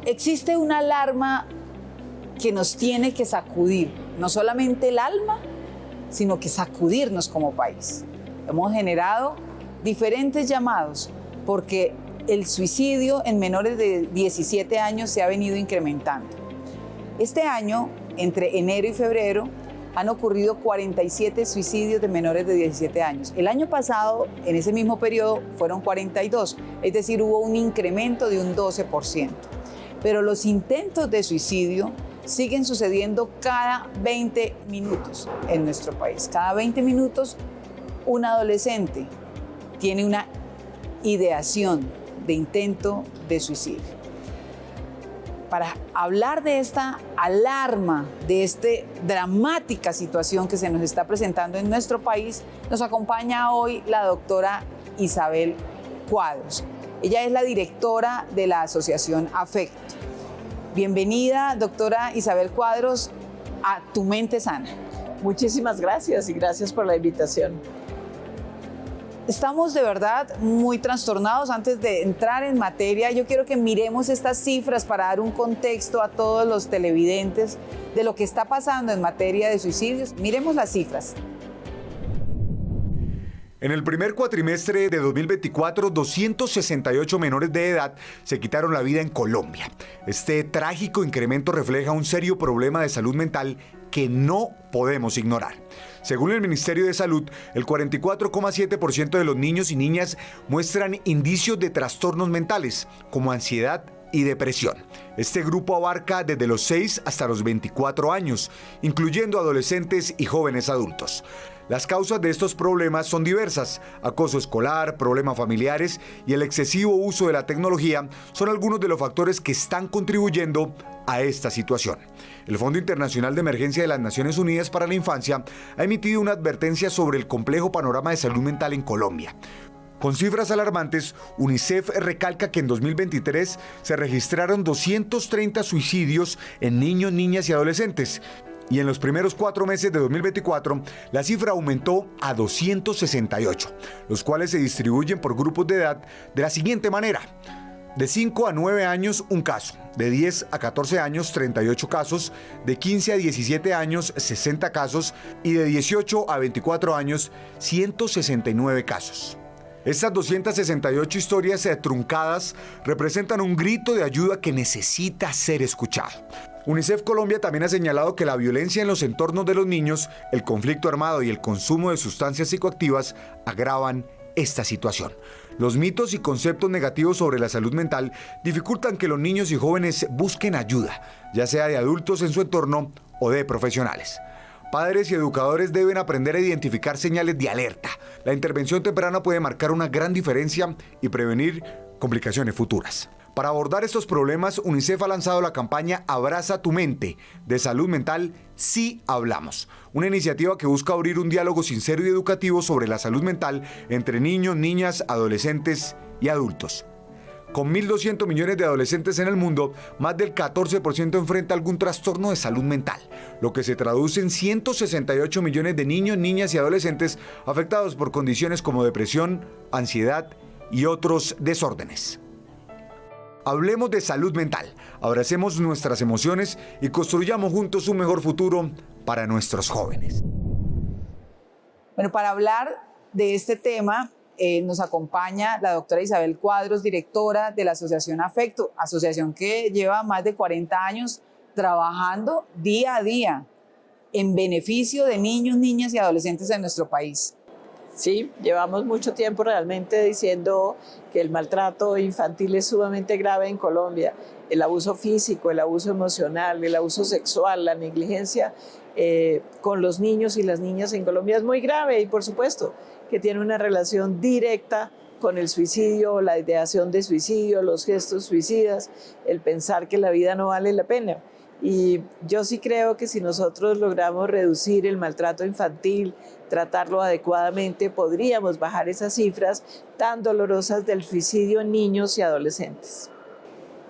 Existe una alarma que nos tiene que sacudir, no solamente el alma, sino que sacudirnos como país. Hemos generado diferentes llamados porque el suicidio en menores de 17 años se ha venido incrementando. Este año, entre enero y febrero, han ocurrido 47 suicidios de menores de 17 años. El año pasado, en ese mismo periodo, fueron 42, es decir, hubo un incremento de un 12%. Pero los intentos de suicidio siguen sucediendo cada 20 minutos en nuestro país. Cada 20 minutos, un adolescente tiene una ideación de intento de suicidio. Para hablar de esta alarma, de esta dramática situación que se nos está presentando en nuestro país, nos acompaña hoy la doctora Isabel Cuadros. Ella es la directora de la Asociación Afecto. Bienvenida, doctora Isabel Cuadros, a Tu Mente Sana. Muchísimas gracias y gracias por la invitación. Estamos de verdad muy trastornados. Antes de entrar en materia, yo quiero que miremos estas cifras para dar un contexto a todos los televidentes de lo que está pasando en materia de suicidios. Miremos las cifras. En el primer cuatrimestre de 2024, 268 menores de edad se quitaron la vida en Colombia. Este trágico incremento refleja un serio problema de salud mental que no podemos ignorar. Según el Ministerio de Salud, el 44,7% de los niños y niñas muestran indicios de trastornos mentales, como ansiedad y depresión. Este grupo abarca desde los 6 hasta los 24 años, incluyendo adolescentes y jóvenes adultos. Las causas de estos problemas son diversas. Acoso escolar, problemas familiares y el excesivo uso de la tecnología son algunos de los factores que están contribuyendo a esta situación. El Fondo Internacional de Emergencia de las Naciones Unidas para la Infancia ha emitido una advertencia sobre el complejo panorama de salud mental en Colombia. Con cifras alarmantes, UNICEF recalca que en 2023 se registraron 230 suicidios en niños, niñas y adolescentes. Y en los primeros 4 meses de 2024, la cifra aumentó a 268, los cuales se distribuyen por grupos de edad de la siguiente manera. De 5 a 9 años, un caso. De 10 a 14 años, 38 casos. De 15 a 17 años, 60 casos. Y de 18 a 24 años, 169 casos. Estas 268 historias truncadas representan un grito de ayuda que necesita ser escuchado. UNICEF Colombia también ha señalado que la violencia en los entornos de los niños, el conflicto armado y el consumo de sustancias psicoactivas agravan esta situación. Los mitos y conceptos negativos sobre la salud mental dificultan que los niños y jóvenes busquen ayuda, ya sea de adultos en su entorno o de profesionales. Padres y educadores deben aprender a identificar señales de alerta. La intervención temprana puede marcar una gran diferencia y prevenir complicaciones futuras. Para abordar estos problemas, UNICEF ha lanzado la campaña Abraza tu mente, de salud mental Sí Hablamos, una iniciativa que busca abrir un diálogo sincero y educativo sobre la salud mental entre niños, niñas, adolescentes y adultos. Con 1.200 millones de adolescentes en el mundo, más del 14% enfrenta algún trastorno de salud mental, lo que se traduce en 168 millones de niños, niñas y adolescentes afectados por condiciones como depresión, ansiedad y otros desórdenes. Hablemos de salud mental, abracemos nuestras emociones y construyamos juntos un mejor futuro para nuestros jóvenes. Bueno, para hablar de este tema, nos acompaña la doctora Isabel Cuadros, directora de la Asociación Afecto, asociación que lleva más de 40 años trabajando día a día en beneficio de niños, niñas y adolescentes en nuestro país. Sí, llevamos mucho tiempo realmente diciendo que el maltrato infantil es sumamente grave en Colombia. El abuso físico, el abuso emocional, el abuso sexual, la negligencia con los niños y las niñas en Colombia es muy grave y por supuesto que tiene una relación directa con el suicidio, la ideación de suicidio, los gestos suicidas, el pensar que la vida no vale la pena. Y yo sí creo que si nosotros logramos reducir el maltrato infantil, tratarlo adecuadamente, podríamos bajar esas cifras tan dolorosas del suicidio en niños y adolescentes.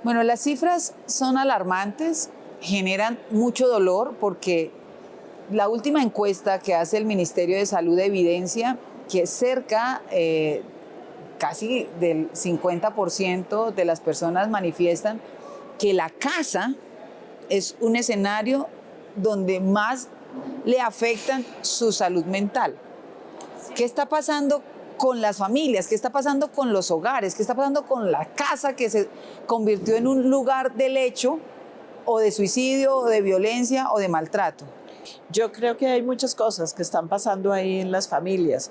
Bueno, las cifras son alarmantes, generan mucho dolor porque la última encuesta que hace el Ministerio de Salud evidencia que cerca casi del 50% de las personas manifiestan que la casa es un escenario donde más le afectan su salud mental. ¿Qué está pasando con las familias? ¿Qué está pasando con los hogares? ¿Qué está pasando con la casa que se convirtió en un lugar de lecho o de suicidio o de violencia o de maltrato? Yo creo que hay muchas cosas que están pasando ahí en las familias.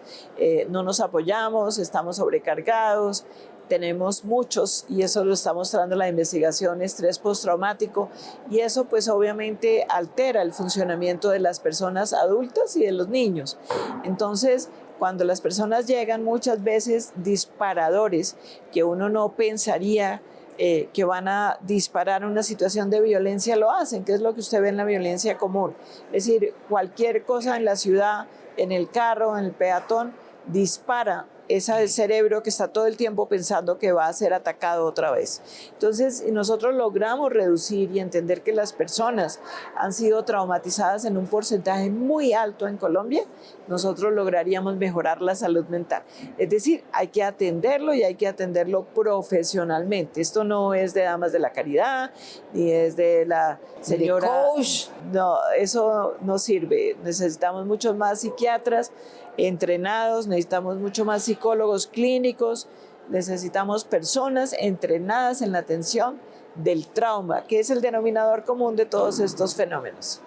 No nos apoyamos, estamos sobrecargados, tenemos muchos, y eso lo está mostrando la investigación, estrés postraumático, y eso pues obviamente altera el funcionamiento de las personas adultas y de los niños. Entonces, cuando las personas llegan muchas veces disparadores que uno no pensaría que van a disparar una situación de violencia, lo hacen, que es lo que usted ve en la violencia común. Es decir, cualquier cosa en la ciudad, en el carro, en el peatón, dispara ese cerebro que está todo el tiempo pensando que va a ser atacado otra vez. Entonces, si nosotros logramos reducir y entender que las personas han sido traumatizadas en un porcentaje muy alto en Colombia, nosotros lograríamos mejorar la salud mental. Es decir, hay que atenderlo y hay que atenderlo profesionalmente. Esto no es de damas de la caridad, ni es de la señora... De coach. No, eso no sirve. Necesitamos muchos más psiquiatras entrenados, necesitamos mucho más psicólogos clínicos, necesitamos personas entrenadas en la atención del trauma, que es el denominador común de todos estos fenómenos.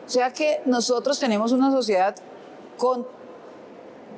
O sea que nosotros tenemos una sociedad con,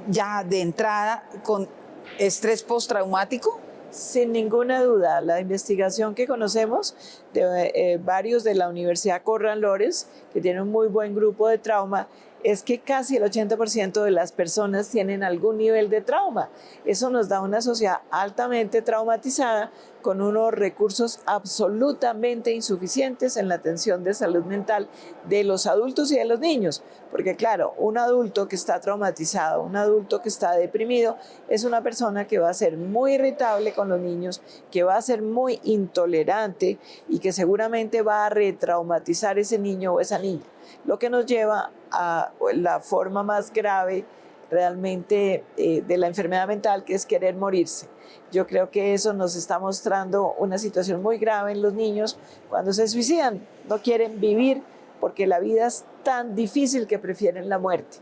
ya de entrada, con estrés postraumático. Sin ninguna duda, la investigación que conocemos de varios de la Universidad Conrad Lorenz, que tiene un muy buen grupo de trauma, es que casi el 80% de las personas tienen algún nivel de trauma. Eso nos da una sociedad altamente traumatizada, con unos recursos absolutamente insuficientes en la atención de salud mental de los adultos y de los niños. Porque claro, un adulto que está traumatizado, un adulto que está deprimido, es una persona que va a ser muy irritable con los niños, que va a ser muy intolerante y que seguramente va a retraumatizar ese niño o esa niña. Lo que nos lleva a la forma más grave realmente de la enfermedad mental, que es querer morirse. Yo creo que eso nos está mostrando una situación muy grave en los niños cuando se suicidan. No quieren vivir porque la vida es tan difícil que prefieren la muerte.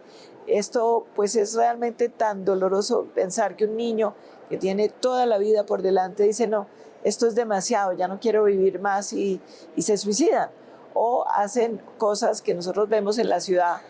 Esto pues es realmente tan doloroso pensar que un niño que tiene toda la vida por delante dice no, esto es demasiado, ya no quiero vivir más y se suicidan. O hacen cosas que nosotros vemos en la ciudad,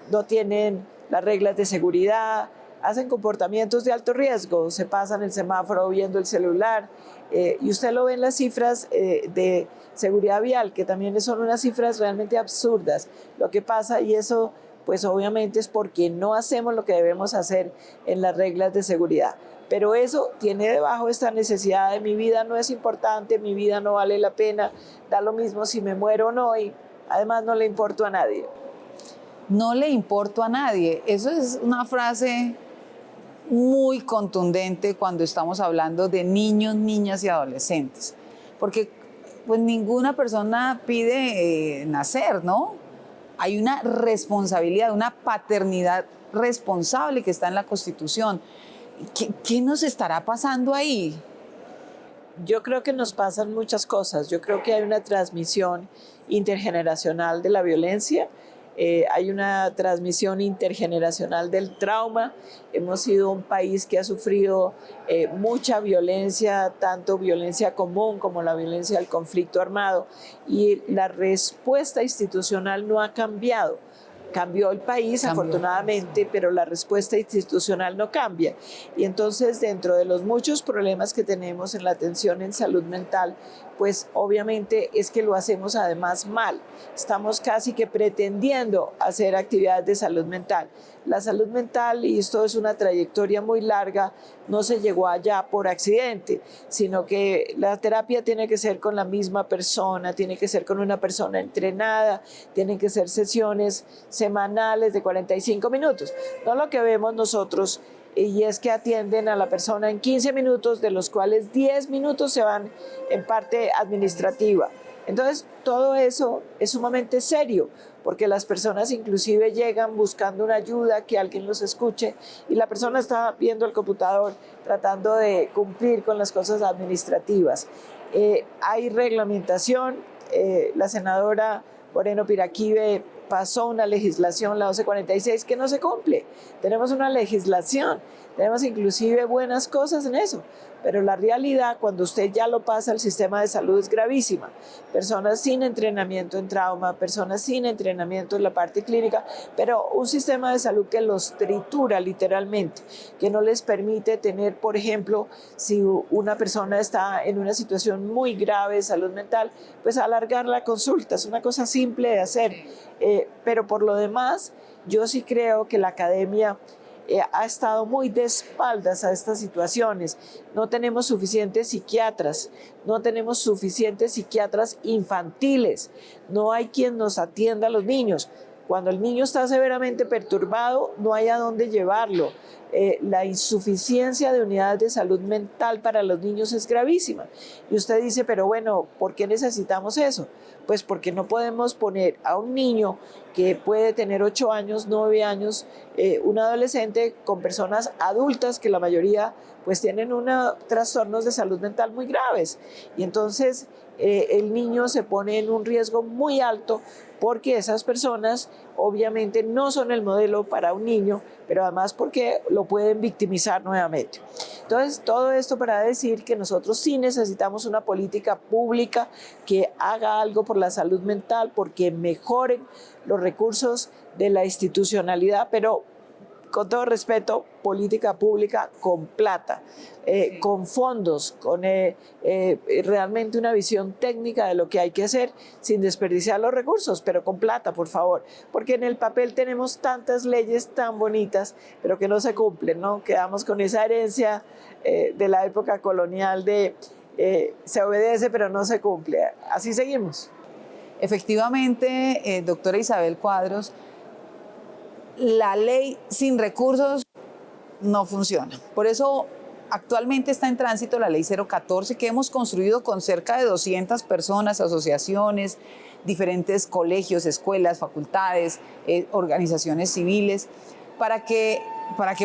no tienen las reglas de seguridad, hacen comportamientos de alto riesgo, se pasan el semáforo viendo el celular, y usted lo ve en las cifras de seguridad vial, que también son unas cifras realmente absurdas. Lo que pasa, y eso pues obviamente es porque no hacemos lo que debemos hacer en las reglas de seguridad. Pero eso tiene debajo esta necesidad de mi vida no es importante, mi vida no vale la pena, da lo mismo si me muero o no, y además no le importo a nadie. No le importo a nadie. Eso es una frase muy contundente cuando estamos hablando de niños, niñas y adolescentes. Porque pues ninguna persona pide nacer, ¿no? Hay una responsabilidad, una paternidad responsable que está en la Constitución. ¿Qué nos estará pasando ahí? Yo creo que nos pasan muchas cosas. Yo creo que hay una transmisión intergeneracional de la violencia, hay una transmisión intergeneracional del trauma. Hemos sido un país que ha sufrido mucha violencia, tanto violencia común como la violencia del conflicto armado, y la respuesta institucional no ha cambiado. Cambió el país, afortunadamente, pero la respuesta institucional no cambia. Y entonces, dentro de los muchos problemas que tenemos en la atención en salud mental, pues obviamente es que lo hacemos además mal. Estamos casi que pretendiendo hacer actividades de salud mental. La salud mental, y esto es una trayectoria muy larga, no se llegó allá por accidente, sino que la terapia tiene que ser con la misma persona, tiene que ser con una persona entrenada, tienen que ser sesiones semanales de 45 minutos. No lo que vemos nosotros, y es que atienden a la persona en 15 minutos, de los cuales 10 minutos se van en parte administrativa. Entonces, todo eso es sumamente serio, porque las personas inclusive llegan buscando una ayuda, que alguien los escuche, y la persona está viendo el computador tratando de cumplir con las cosas administrativas. Hay reglamentación, la senadora Moreno Piraquive pasó una legislación, la 1246, que no se cumple. Tenemos una legislación, tenemos inclusive buenas cosas en eso, pero la realidad cuando usted ya lo pasa al sistema de salud es gravísima. Personas sin entrenamiento en trauma, personas sin entrenamiento en la parte clínica, pero un sistema de salud que los tritura literalmente, que no les permite tener, por ejemplo, si una persona está en una situación muy grave de salud mental, pues alargar la consulta, es una cosa simple de hacer. Pero por lo demás, yo sí creo que la academia ha estado muy de espaldas a estas situaciones. No tenemos suficientes psiquiatras, no tenemos suficientes psiquiatras infantiles, no hay quien nos atienda a los niños. Cuando el niño está severamente perturbado, no hay a dónde llevarlo. La insuficiencia de unidades de salud mental para los niños es gravísima. Y usted dice, pero bueno, ¿por qué necesitamos eso? Pues porque no podemos poner a un niño que puede tener 8 años, 9 años, un adolescente con personas adultas que la mayoría pues tienen trastornos de salud mental muy graves. Y entonces el niño se pone en un riesgo muy alto porque esas personas obviamente no son el modelo para un niño, pero además porque lo pueden victimizar nuevamente. Entonces, todo esto para decir que nosotros sí necesitamos una política pública que haga algo por la salud mental, porque mejoren los recursos de la institucionalidad, pero con todo respeto, política pública con plata, con fondos, con realmente una visión técnica de lo que hay que hacer sin desperdiciar los recursos, pero con plata, por favor. Porque en el papel tenemos tantas leyes tan bonitas, pero que no se cumplen, ¿no? Quedamos con esa herencia de la época colonial de se obedece, pero no se cumple. Así seguimos. Efectivamente, doctora Isabel Cuadros, la ley sin recursos no funciona. Por eso actualmente está en tránsito la ley 014 que hemos construido con cerca de 200 personas, asociaciones, diferentes colegios, escuelas, facultades, organizaciones civiles, para que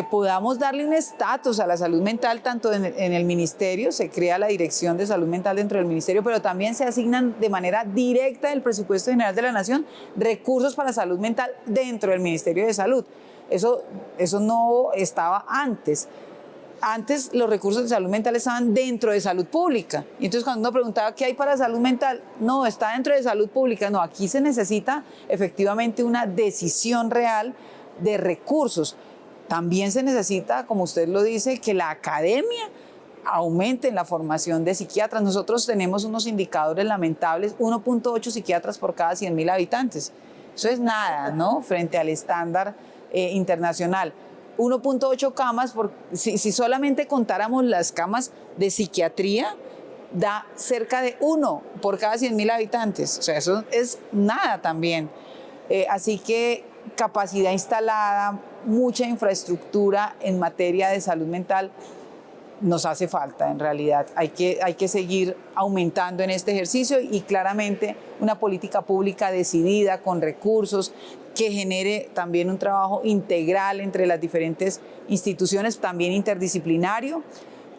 podamos darle un estatus a la salud mental tanto en el ministerio, se crea la Dirección de Salud Mental dentro del ministerio, pero también se asignan de manera directa del presupuesto general de la Nación recursos para salud mental dentro del Ministerio de Salud. Eso no estaba antes. Antes los recursos de salud mental estaban dentro de salud pública. Y entonces cuando uno preguntaba qué hay para salud mental, no, está dentro de salud pública. No, aquí se necesita efectivamente una decisión real de recursos. También se necesita, como usted lo dice, que la academia aumente en la formación de psiquiatras. Nosotros tenemos unos indicadores lamentables, 1.8 psiquiatras por cada 100.000 habitantes. Eso es nada, ¿no? Frente al estándar internacional. 1.8 camas, si solamente contáramos las camas de psiquiatría, da cerca de 1 por cada 100.000 habitantes. O sea, eso es nada también. Así que capacidad instalada, mucha infraestructura en materia de salud mental nos hace falta en realidad. Hay que seguir aumentando en este ejercicio y claramente una política pública decidida con recursos que genere también un trabajo integral entre las diferentes instituciones, también interdisciplinario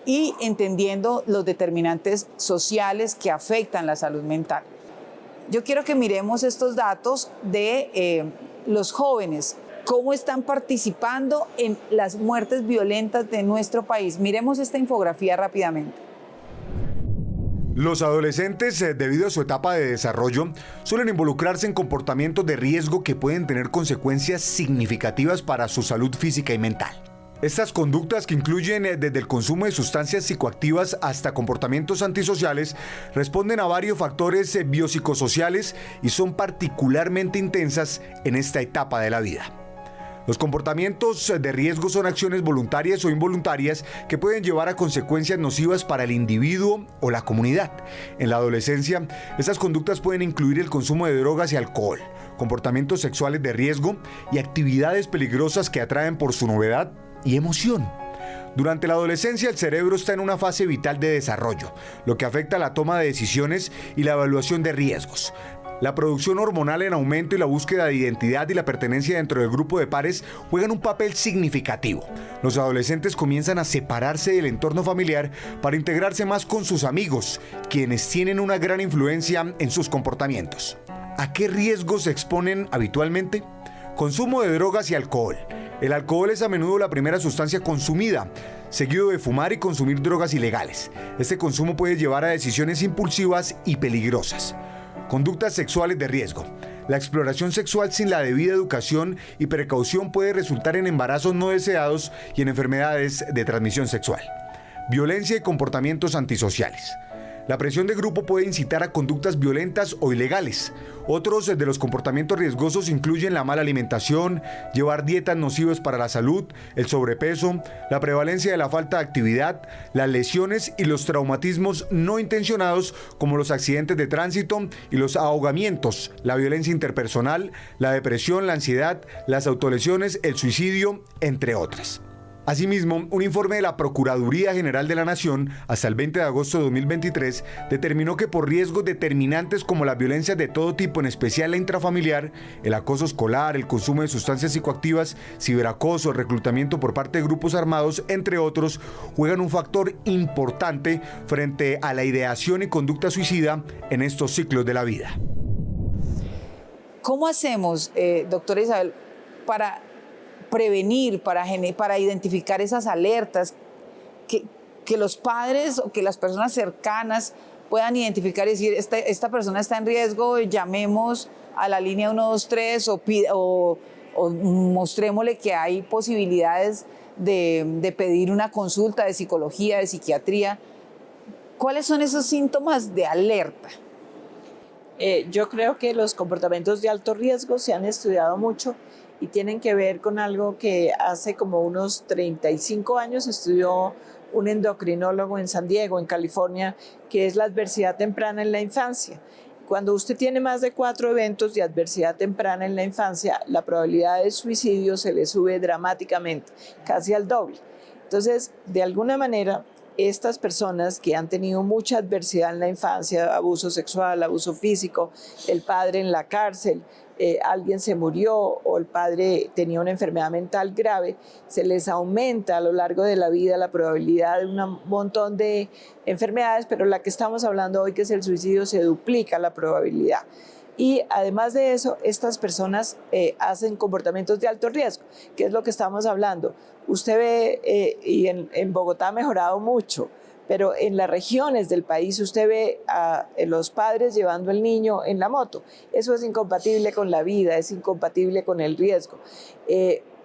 y entendiendo los determinantes sociales que afectan la salud mental. Yo quiero que miremos estos datos de los jóvenes, cómo están participando en las muertes violentas de nuestro país. Miremos esta infografía rápidamente. Los adolescentes, debido a su etapa de desarrollo, suelen involucrarse en comportamientos de riesgo que pueden tener consecuencias significativas para su salud física y mental. Estas conductas, que incluyen desde el consumo de sustancias psicoactivas hasta comportamientos antisociales, responden a varios factores biopsicosociales y son particularmente intensas en esta etapa de la vida. Los comportamientos de riesgo son acciones voluntarias o involuntarias que pueden llevar a consecuencias nocivas para el individuo o la comunidad. En la adolescencia, estas conductas pueden incluir el consumo de drogas y alcohol, comportamientos sexuales de riesgo y actividades peligrosas que atraen por su novedad y emoción. Durante la adolescencia, el cerebro está en una fase vital de desarrollo, lo que afecta la toma de decisiones y la evaluación de riesgos. La producción hormonal en aumento y la búsqueda de identidad y la pertenencia dentro del grupo de pares juegan un papel significativo. Los adolescentes comienzan a separarse del entorno familiar para integrarse más con sus amigos, quienes tienen una gran influencia en sus comportamientos. ¿A qué riesgos se exponen habitualmente? Consumo de drogas y alcohol. El alcohol es a menudo la primera sustancia consumida, seguido de fumar y consumir drogas ilegales. Este consumo puede llevar a decisiones impulsivas y peligrosas. Conductas sexuales de riesgo. La exploración sexual sin la debida educación y precaución puede resultar en embarazos no deseados y en enfermedades de transmisión sexual. Violencia y comportamientos antisociales. La presión de grupo puede incitar a conductas violentas o ilegales. Otros de los comportamientos riesgosos incluyen la mala alimentación, llevar dietas nocivas para la salud, el sobrepeso, la prevalencia de la falta de actividad, las lesiones y los traumatismos no intencionados como los accidentes de tránsito y los ahogamientos, la violencia interpersonal, la depresión, la ansiedad, las autolesiones, el suicidio, entre otras. Asimismo, un informe de la Procuraduría General de la Nación hasta el 20 de agosto de 2023 determinó que por riesgos determinantes como la violencia de todo tipo, en especial la intrafamiliar, el acoso escolar, el consumo de sustancias psicoactivas, ciberacoso, el reclutamiento por parte de grupos armados, entre otros, juegan un factor importante frente a la ideación y conducta suicida en estos ciclos de la vida. ¿Cómo hacemos, doctora Isabel, para prevenir, para identificar esas alertas, que los padres o que las personas cercanas puedan identificar y decir, esta persona está en riesgo, llamemos a la línea 123 o mostrémosle que hay posibilidades de pedir una consulta de psicología, de psiquiatría? ¿Cuáles son esos síntomas de alerta? Yo creo que los comportamientos de alto riesgo se han estudiado mucho y tienen que ver con algo que hace como unos 35 años estudió un endocrinólogo en San Diego, en California, que es la adversidad temprana en la infancia. Cuando usted tiene más de 4 eventos de adversidad temprana en la infancia, la probabilidad de suicidio se le sube dramáticamente, casi al doble. Entonces, de alguna manera, estas personas que han tenido mucha adversidad en la infancia, abuso sexual, abuso físico, el padre en la cárcel, alguien se murió o el padre tenía una enfermedad mental grave, se les aumenta a lo largo de la vida la probabilidad de un montón de enfermedades, pero la que estamos hablando hoy, que es el suicidio, se duplica la probabilidad. Y además de eso, estas personas hacen comportamientos de alto riesgo, que es lo que estamos hablando. Usted ve, y en Bogotá ha mejorado mucho, pero en las regiones del país usted ve a los padres llevando al niño en la moto. Eso es incompatible con la vida, es incompatible con el riesgo.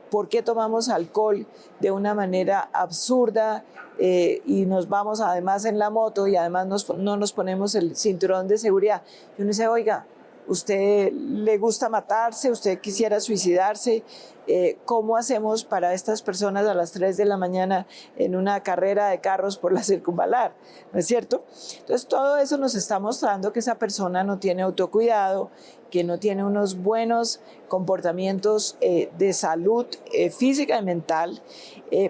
¿Por qué tomamos alcohol de una manera absurda y nos vamos además en la moto y además no nos ponemos el cinturón de seguridad? Y uno dice, oiga, ¿usted le gusta matarse? ¿Usted quisiera suicidarse? ¿Cómo hacemos para estas personas a las 3 de la mañana en una carrera de carros por la circunvalar? ¿No es cierto? Entonces, todo eso nos está mostrando que esa persona no tiene autocuidado, que no tiene unos buenos comportamientos de salud física y mental,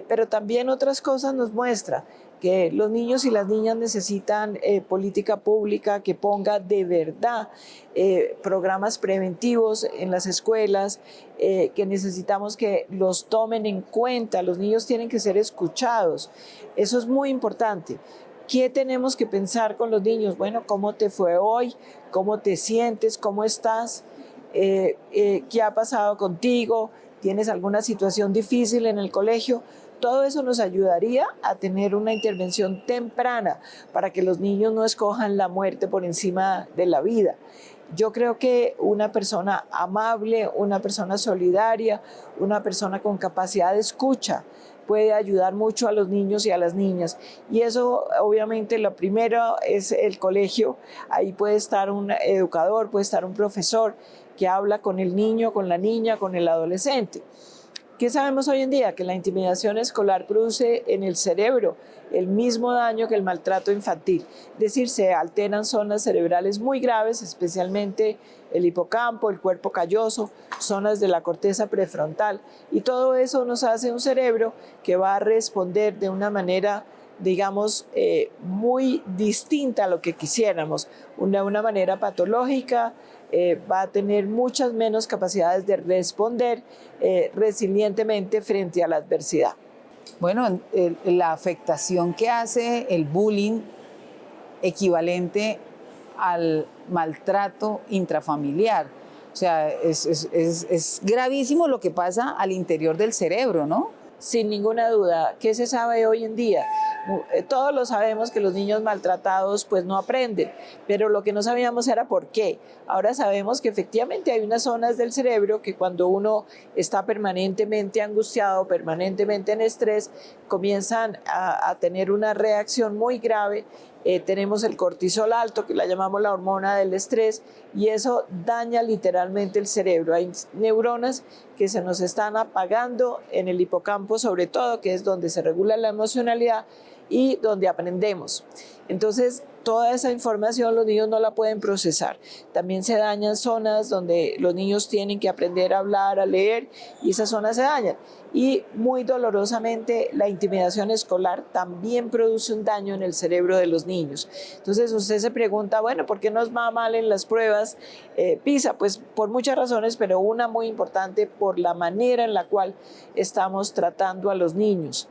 pero también otras cosas nos muestra que los niños y las niñas necesitan política pública que ponga de verdad programas preventivos en las escuelas, que necesitamos que los tomen en cuenta. Los niños tienen que ser escuchados. Eso es muy importante. ¿Qué tenemos que pensar con los niños? Bueno, ¿cómo te fue hoy? ¿Cómo te sientes? ¿Cómo estás? ¿Qué ha pasado contigo? ¿Tienes alguna situación difícil en el colegio? Todo eso nos ayudaría a tener una intervención temprana para que los niños no escojan la muerte por encima de la vida. Yo creo que una persona amable, una persona solidaria, una persona con capacidad de escucha puede ayudar mucho a los niños y a las niñas. Y eso, obviamente, lo primero es el colegio. Ahí puede estar un educador, puede estar un profesor que habla con el niño, con la niña, con el adolescente. ¿Qué sabemos hoy en día? Que la intimidación escolar produce en el cerebro el mismo daño que el maltrato infantil. Es decir, se alteran zonas cerebrales muy graves, especialmente el hipocampo, el cuerpo calloso, zonas de la corteza prefrontal. Y todo eso nos hace un cerebro que va a responder de una manera digamos, muy distinta a lo que quisiéramos, una manera patológica, va a tener muchas menos capacidades de responder resilientemente frente a la adversidad. Bueno, la afectación que hace el bullying equivalente al maltrato intrafamiliar. O sea, es gravísimo lo que pasa al interior del cerebro, ¿no? Sin ninguna duda. ¿Qué se sabe hoy en día? Todos lo sabemos que los niños maltratados pues no aprenden, pero lo que no sabíamos era por qué. Ahora sabemos que efectivamente hay unas zonas del cerebro que cuando uno está permanentemente angustiado, permanentemente en estrés, comienzan a tener una reacción muy grave. Tenemos el cortisol alto, que la llamamos la hormona del estrés, y eso daña literalmente el cerebro. Hay neuronas que se nos están apagando en el hipocampo, sobre todo, que es donde se regula la emocionalidad y donde aprendemos. Entonces, toda esa información los niños no la pueden procesar. También se dañan zonas donde los niños tienen que aprender a hablar, a leer, y esas zonas se dañan. Y muy dolorosamente, la intimidación escolar también produce un daño en el cerebro de los niños. Entonces, usted se pregunta, bueno, ¿por qué nos va mal en las pruebas PISA? Pues por muchas razones, pero una muy importante, por la manera en la cual estamos tratando a los niños.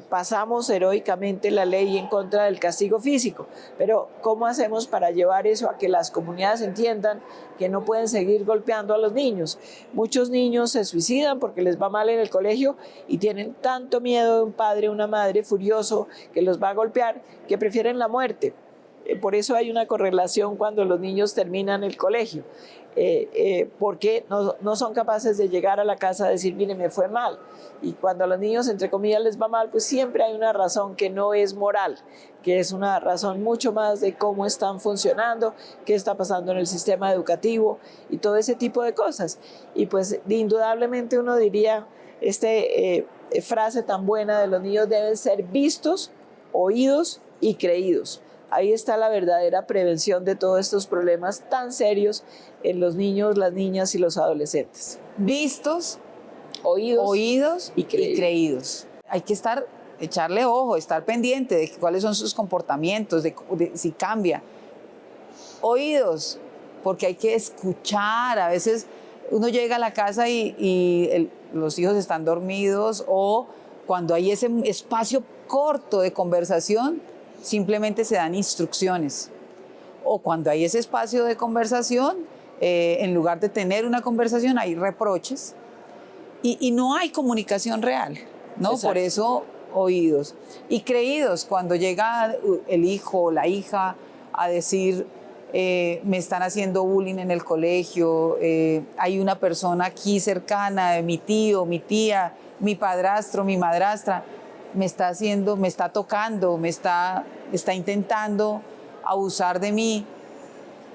Pasamos heroicamente la ley en contra del castigo físico, pero ¿cómo hacemos para llevar eso a que las comunidades entiendan que no pueden seguir golpeando a los niños? Muchos niños se suicidan porque les va mal en el colegio y tienen tanto miedo de un padre o una madre furioso que los va a golpear que prefieren la muerte. Por eso hay una correlación cuando los niños terminan el colegio, porque no son capaces de llegar a la casa a decir, mire, me fue mal. Y cuando a los niños, entre comillas, les va mal, pues siempre hay una razón que no es moral, que es una razón mucho más de cómo están funcionando, qué está pasando en el sistema educativo y todo ese tipo de cosas. Y pues indudablemente uno diría, frase tan buena de los niños deben ser vistos, oídos y creídos. Ahí está la verdadera prevención de todos estos problemas tan serios en los niños, las niñas y los adolescentes. Vistos, oídos y creídos. Hay que echarle ojo, estar pendiente de cuáles son sus comportamientos, de si cambia. Oídos, porque hay que escuchar. A veces uno llega a la casa y los hijos están dormidos, o cuando hay ese espacio corto de conversación, simplemente se dan instrucciones. O cuando hay ese espacio de conversación, en lugar de tener una conversación, hay reproches y no hay comunicación real, ¿no? Exacto. Por eso, oídos. Y creídos, cuando llega el hijo o la hija a decir, me están haciendo bullying en el colegio, hay una persona aquí cercana, mi tío, mi tía, mi padrastro, mi madrastra, me está tocando, está intentando abusar de mí,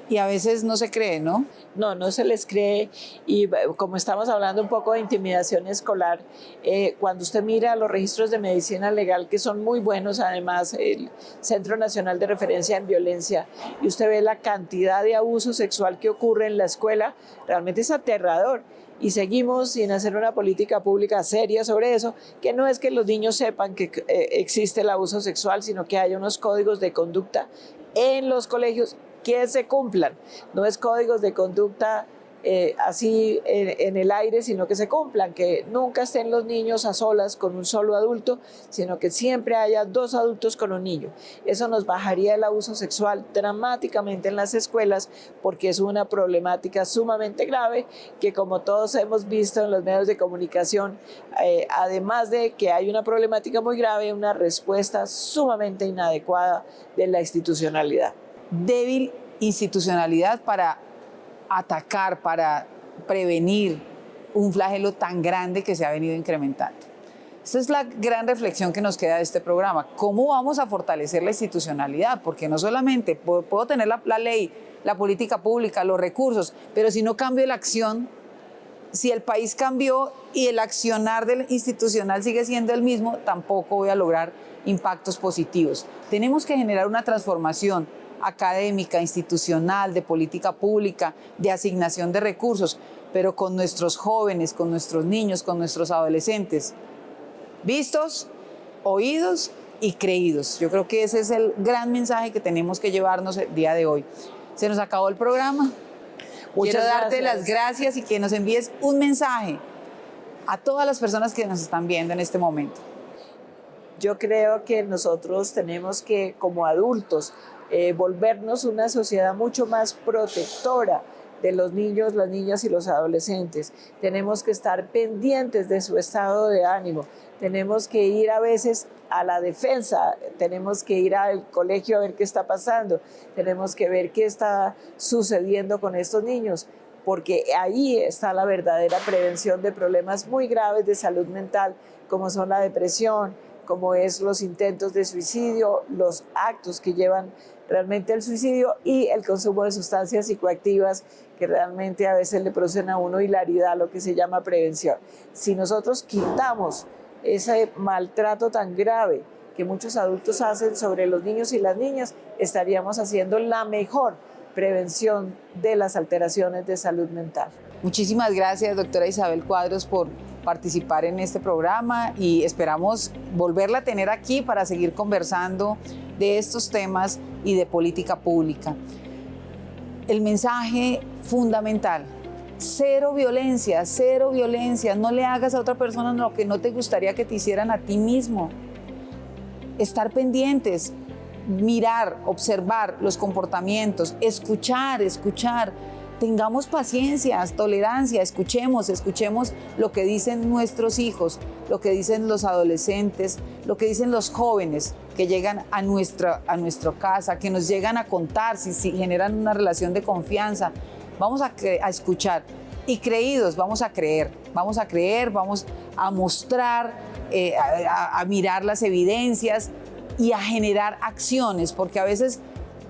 y a veces no se cree, ¿no? No se les cree. Y como estamos hablando un poco de intimidación escolar, cuando usted mira los registros de medicina legal, que son muy buenos, además el Centro Nacional de Referencia en Violencia, y usted ve la cantidad de abuso sexual que ocurre en la escuela, realmente es aterrador. Y seguimos sin hacer una política pública seria sobre eso, que no es que los niños sepan que existe el abuso sexual, sino que haya unos códigos de conducta en los colegios que se cumplan. No es códigos de conducta así en el aire, sino que se cumplan, que nunca estén los niños a solas con un solo adulto, sino que siempre haya 2 adultos con un niño. Eso nos bajaría el abuso sexual dramáticamente en las escuelas, porque es una problemática sumamente grave que, como todos hemos visto en los medios de comunicación, además de que hay una problemática muy grave, una respuesta sumamente inadecuada de la institucionalidad. Débil institucionalidad para atacar, para prevenir un flagelo tan grande que se ha venido incrementando. Esa es la gran reflexión que nos queda de este programa. ¿Cómo vamos a fortalecer la institucionalidad? Porque no solamente puedo tener la ley, la política pública, los recursos, pero si no cambio la acción, si el país cambió y el accionar del institucional sigue siendo el mismo, tampoco voy a lograr impactos positivos. Tenemos que generar una transformación académica, institucional, de política pública, de asignación de recursos, pero con nuestros jóvenes, con nuestros niños, con nuestros adolescentes. Vistos, oídos y creídos. Yo creo que ese es el gran mensaje que tenemos que llevarnos el día de hoy. Se nos acabó el programa. Quiero darte las gracias y que nos envíes un mensaje a todas las personas que nos están viendo en este momento. Yo creo que nosotros tenemos que, como adultos, volvernos una sociedad mucho más protectora de los niños, las niñas y los adolescentes. Tenemos que estar pendientes de su estado de ánimo. Tenemos que ir a veces a la defensa, tenemos que ir al colegio a ver qué está pasando, tenemos que ver qué está sucediendo con estos niños, porque ahí está la verdadera prevención de problemas muy graves de salud mental, como son la depresión, como es los intentos de suicidio, los actos que llevan realmente al suicidio y el consumo de sustancias psicoactivas que realmente a veces le producen a uno hilaridad, lo que se llama prevención. Si nosotros quitamos ese maltrato tan grave que muchos adultos hacen sobre los niños y las niñas, estaríamos haciendo la mejor prevención de las alteraciones de salud mental. Muchísimas gracias, doctora Isabel Cuadros, por participar en este programa y esperamos volverla a tener aquí para seguir conversando de estos temas y de política pública. El mensaje fundamental: cero violencia, no le hagas a otra persona lo que no te gustaría que te hicieran a ti mismo. Estar pendientes, mirar, observar los comportamientos, escuchar. Tengamos paciencia, tolerancia, escuchemos lo que dicen nuestros hijos, lo que dicen los adolescentes, lo que dicen los jóvenes que llegan a nuestra casa, que nos llegan a contar si generan una relación de confianza. Vamos a escuchar y creídos vamos a creer, vamos a mostrar, a mirar las evidencias y a generar acciones, porque a veces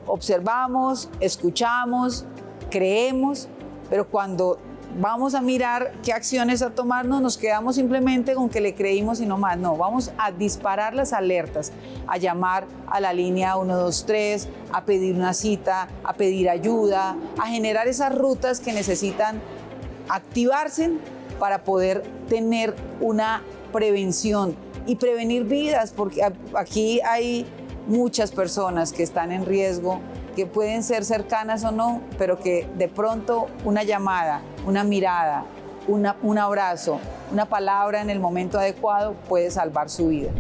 observamos, escuchamos, creemos, pero cuando vamos a mirar qué acciones a tomarnos, nos quedamos simplemente con que le creímos y no más. No, vamos a disparar las alertas, a llamar a la línea 123, a pedir una cita, a pedir ayuda, a generar esas rutas que necesitan activarse para poder tener una prevención y prevenir vidas, porque aquí hay muchas personas que están en riesgo, que pueden ser cercanas o no, pero que de pronto una llamada, una mirada, un abrazo, una palabra en el momento adecuado puede salvar su vida.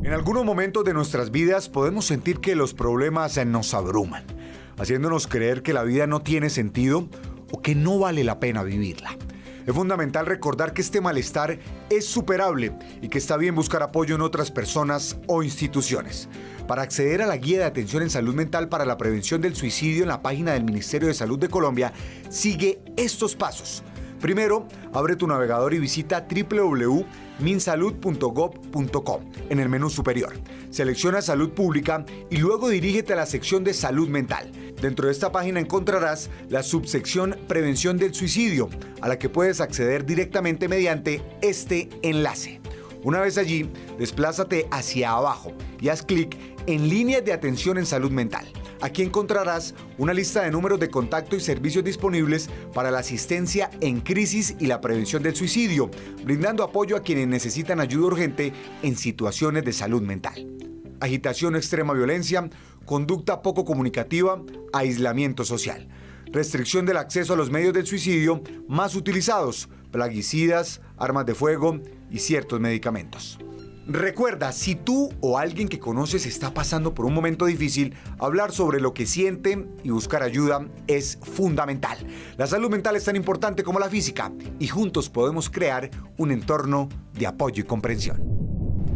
En algunos momentos de nuestras vidas podemos sentir que los problemas nos abruman, haciéndonos creer que la vida no tiene sentido o que no vale la pena vivirla. Es fundamental recordar que este malestar es superable y que está bien buscar apoyo en otras personas o instituciones. Para acceder a la guía de atención en salud mental para la prevención del suicidio en la página del Ministerio de Salud de Colombia, sigue estos pasos. Primero, abre tu navegador y visita www.minsalud.gov.co en el menú superior. Selecciona Salud Pública y luego dirígete a la sección de Salud Mental. Dentro de esta página encontrarás la subsección Prevención del Suicidio, a la que puedes acceder directamente mediante este enlace. Una vez allí, desplázate hacia abajo y haz clic en Líneas de Atención en Salud Mental. Aquí encontrarás una lista de números de contacto y servicios disponibles para la asistencia en crisis y la prevención del suicidio, brindando apoyo a quienes necesitan ayuda urgente en situaciones de salud mental. Agitación o extrema violencia, conducta poco comunicativa, aislamiento social. Restricción del acceso a los medios del suicidio más utilizados, plaguicidas, armas de fuego y ciertos medicamentos. Recuerda, si tú o alguien que conoces está pasando por un momento difícil, hablar sobre lo que siente y buscar ayuda es fundamental. La salud mental es tan importante como la física y juntos podemos crear un entorno de apoyo y comprensión.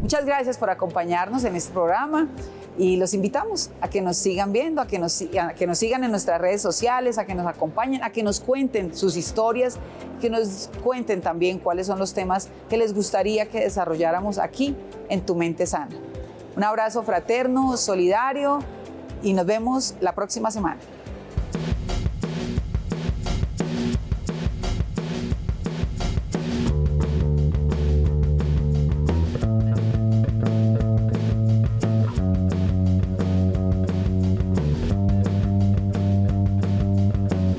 Muchas gracias por acompañarnos en este programa y los invitamos a que nos sigan viendo, a que nos sigan en nuestras redes sociales, a que nos acompañen, a que nos cuenten sus historias, que nos cuenten también cuáles son los temas que les gustaría que desarrolláramos aquí en Tu Mente Sana. Un abrazo fraterno, solidario y nos vemos la próxima semana.